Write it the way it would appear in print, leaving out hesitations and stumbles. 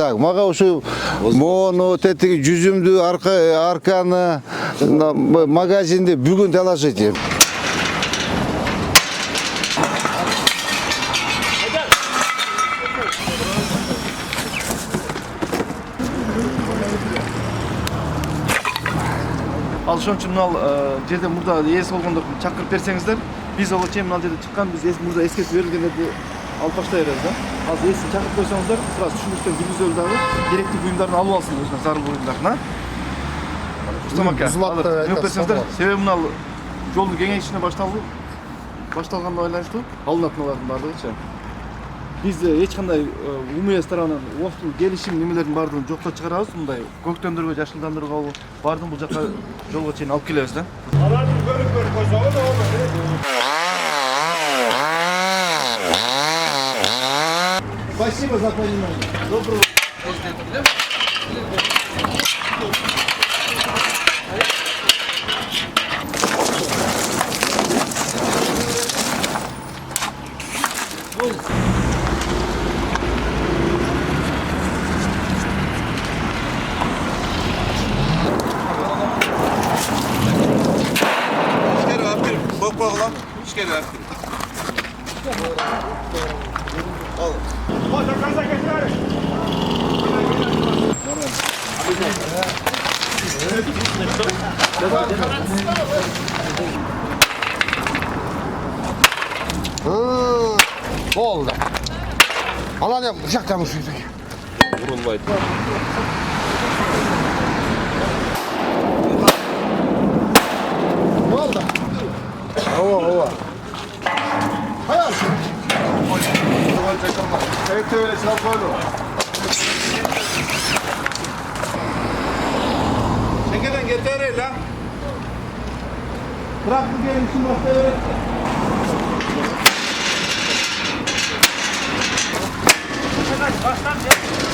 Так, мага ушу мону, тетиги жүзүмдү, арканы, магазинди бүгүн талашычы. Ал ошон үчүн ал жерде мурда ээс болгондор чакырып берсеңиздер, биз ал чейин ал жерде чыккан, биз мурда эскертип берилгендерди алып баштай беребиз да. Азыр эсин чакырып койсоңуздар, тура түшүндүктөн жүргүзөлү дагы керектүү буюмдарын алып алсын, өзүнө зарыл буюмдарын, а? Рустам ака, алып берсеңиздер, себеби мына жолдун кеңейишине башталганына байланыштуу алынат алардын баардыгычы. Биз эч кандай УМС тарабынан офтун келишим немелердин баардыгын жоктоо чыгарабыз, мындай көктөндүргө, жашылдандырууга баардыгын бул жака жолго чейин алып келебиз да. Аларды көрүп койсоңуз да болот. Спасибо за понимание. Доброго. Bak lan. Hiç gel artık. Al. Hadi kaza geçer. Oldu. Alan ya bıçak yamışıydı. Vurulmaydı. Ne oldu? Ova. Hayal. Evet öyle çal böyle. Şekerden getir lan. Bırak bu gelin şimdi başta Baştan gel.